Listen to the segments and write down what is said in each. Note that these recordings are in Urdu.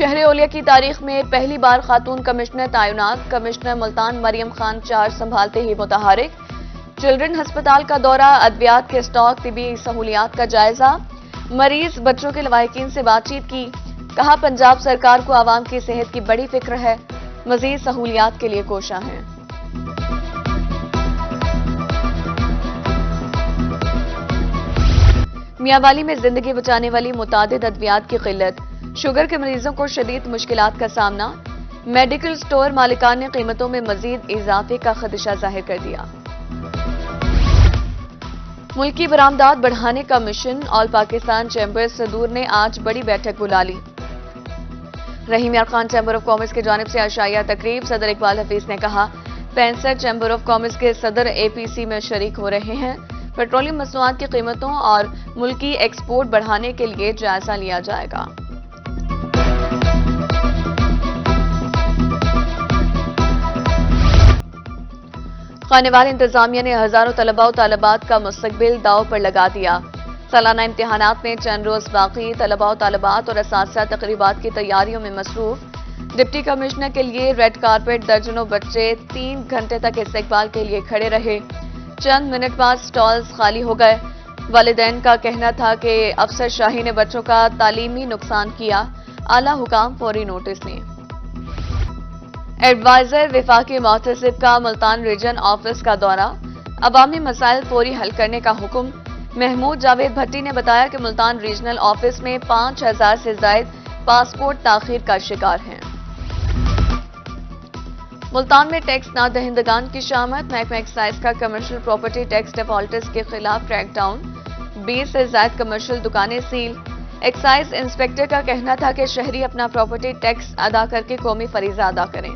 شہر اولیا کی تاریخ میں پہلی بار خاتون کمشنر تعینات، کمشنر ملتان مریم خان چارج سنبھالتے ہی متحرک۔ چلڈرن ہسپتال کا دورہ، ادویات کے اسٹاک، طبی سہولیات کا جائزہ، مریض بچوں کے لواحقین سے بات چیت کی۔ کہا پنجاب سرکار کو عوام کی صحت کی بڑی فکر ہے، مزید سہولیات کے لیے کوشاں ہیں۔ میاوالی میں زندگی بچانے والی متعدد ادویات کی قلت، شوگر کے مریضوں کو شدید مشکلات کا سامنا، میڈیکل سٹور مالکان نے قیمتوں میں مزید اضافے کا خدشہ ظاہر کر دیا۔ ملکی برآمدات بڑھانے کا مشن، آل پاکستان چیمبر صدور نے آج بڑی بیٹھک بلا لی۔ رحیم یار خان چیمبر آف کامرس کی جانب سے عشائیہ تقریب، صدر اقبال حفیظ نے کہا 65 چیمبر آف کامرس کے صدر APC میں شریک ہو رہے ہیں۔ پیٹرولیم مصنوعات کی قیمتوں اور ملکی ایکسپورٹ بڑھانے کے لیے جائزہ لیا جائے گا۔ خانے وال انتظامیہ نے ہزاروں طلباء و طالبات کا مستقبل داؤ پر لگا دیا۔ سالانہ امتحانات میں چند روز باقی، طلباء و طالبات اور اساتذہ تقریبات کی تیاریوں میں مصروف۔ ڈپٹی کمشنر کے لیے ریڈ کارپیٹ، درجنوں بچے 3 گھنٹے تک استقبال کے لیے کھڑے رہے۔ چند منٹ بعد سٹالز خالی ہو گئے۔ والدین کا کہنا تھا کہ افسر شاہی نے بچوں کا تعلیمی نقصان کیا، اعلیٰ حکام فوری نوٹس لیں۔ ایڈوائزر وفاقی محتسب کا ملتان ریجن آفس کا دورہ، عوامی مسائل فوری حل کرنے کا حکم۔ محمود جاوید بھٹی نے بتایا کہ ملتان ریجنل آفس میں 5000 سے زائد پاسپورٹ تاخیر کا شکار ہیں۔ ملتان میں ٹیکس نہ دہندگان کی شامت، محکمہ ایکسائز کا کمرشل پراپرٹی ٹیکس ڈیفالٹرز کے خلاف کریک ڈاؤن، 20 سے زائد کمرشل دکانیں سیل۔ ایکسائز انسپکٹر کا کہنا تھا کہ شہری اپنا پراپرٹی ٹیکس ادا کر کے قومی فریضہ ادا کریں۔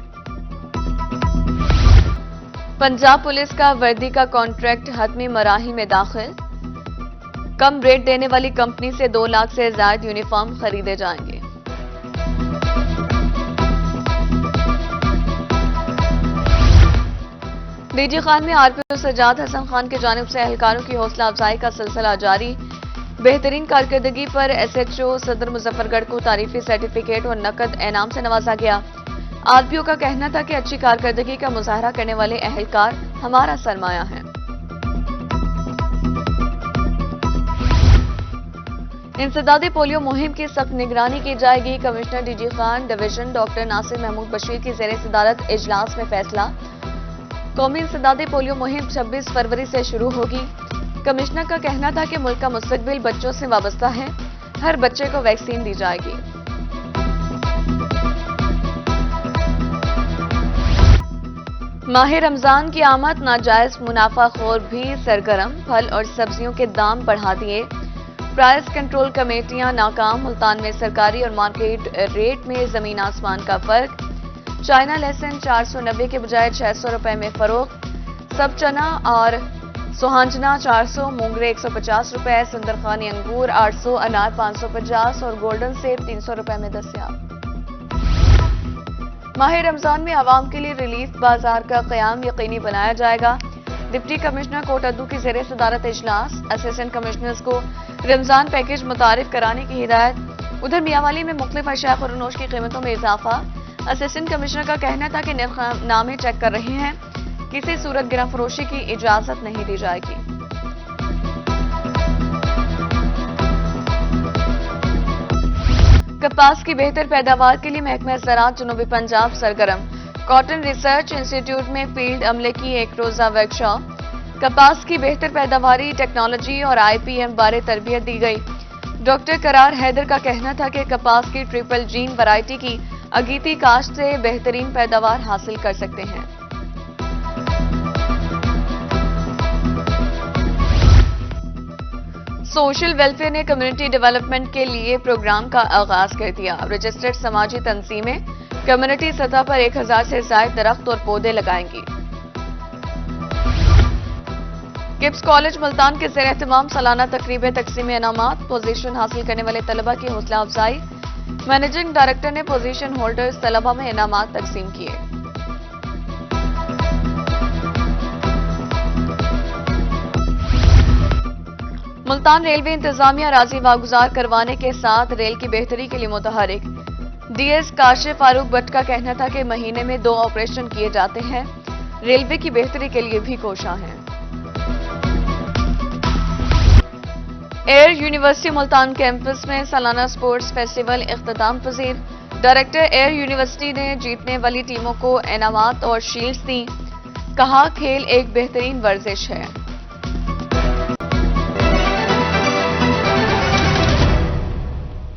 پنجاب پولیس کا وردی کا کانٹریکٹ حتمی مراحل میں داخل، کم ریٹ دینے والی کمپنی سے 2 لاکھ سے زائد یونیفارم خریدے جائیں گے۔ ڈی جی خان میں RPO سجاد حسن خان کی جانب سے اہلکاروں کی حوصلہ افزائی کا سلسلہ جاری۔ بہترین کارکردگی پر SHO صدر مظفر گڑھ کو تعریفی سرٹیفکیٹ اور نقد انعام سے نوازا گیا۔ RPO کا کہنا تھا کہ اچھی کارکردگی کا مظاہرہ کرنے والے اہلکار ہمارا سرمایہ ہیں۔ انسدادی پولیو مہم کی سخت نگرانی کی جائے گی، commissioner DG Khan division doctor Nasir Mahmood Bashir کی زیر صدارت اجلاس میں فیصلہ۔ قومی انسدادی پولیو مہم 26 فروری سے شروع ہوگی۔ کمشنر کا کہنا تھا کہ ملک کا مستقبل بچوں سے وابستہ ہے، ہر بچے کو ویکسین دی جائے گی۔ ماہ رمضان کی آمد، ناجائز منافع خور بھی سرگرم، پھل اور سبزیوں کے دام بڑھا دیے، پرائس کنٹرول کمیٹیاں ناکام، ملتان میں سرکاری اور مارکیٹ ریٹ میں زمین آسمان کا فرق، چائنا لہسن 490 کے بجائے 600 روپے میں فروخت، سب چنا اور سوہانجنا 400، مونگرے 150 روپے، سندرخانی انگور 800، انار 550 اور گولڈن سیب 300 روپے میں دستیاب۔ ماہ رمضان میں عوام کے لیے ریلیف بازار کا قیام یقینی بنایا جائے گا۔ ڈپٹی کمشنر کوٹ ادو کی زیر صدارت اجلاس، اسسٹنٹ کمشنرز کو رمضان پیکج متعارف کرانے کی ہدایت۔ ادھر میاوالی میں مختلف اشیاء فروخت کی قیمتوں میں اضافہ، اسسٹنٹ کمشنر کا کہنا تھا کہ نرخ نامے چیک کر رہے ہیں، کسی صورت گرہ فروشی کی اجازت نہیں دی جائے گی۔ کپاس کی بہتر پیداوار کے لیے محکمہ زراعت جنوبی پنجاب سرگرم، کاٹن ریسرچ انسٹی ٹیوٹ میں فیلڈ عملے کی 1 روزہ ورکشاپ، کپاس کی بہتر پیداواری ٹیکنالوجی اور IPM بارے تربیت دی گئی۔ ڈاکٹر قرار حیدر کا کہنا تھا کہ کپاس کی ٹریپل جین ورائٹی کی اگیتی کاشت سے بہترین پیداوار حاصل کر سکتے ہیں۔ سوشل ویلفیئر نے کمیونٹی ڈیولپمنٹ کے لیے پروگرام کا آغاز کر دیا۔ رجسٹرڈ سماجی تنظیمیں کمیونٹی سطح پر 1000 سے زائد درخت اور پودے لگائیں گی۔ کپس کالج ملتان کے زیر اہتمام سالانہ تقریب تقسیم انعامات، پوزیشن حاصل کرنے والے طلبہ کی حوصلہ افزائی، مینیجنگ ڈائریکٹر نے پوزیشن ہولڈرز طلبہ میں انعامات تقسیم کیے۔ ملتان ریلوے انتظامیہ راضی واگزار کروانے کے ساتھ ریل کی بہتری کے لیے متحرک، D S Kashif Farooq but کا کہنا تھا کہ مہینے میں 2 آپریشن کیے جاتے ہیں، ریلوے کی بہتری کے لیے بھی کوشاں ہیں۔ ایئر یونیورسٹی ملتان کیمپس میں سالانہ سپورٹس فیسٹیول اختتام پذیر، ڈائریکٹر ایئر یونیورسٹی نے جیتنے والی ٹیموں کو انعامات اور شیلڈز دیں، کہا کھیل ایک بہترین ورزش ہے۔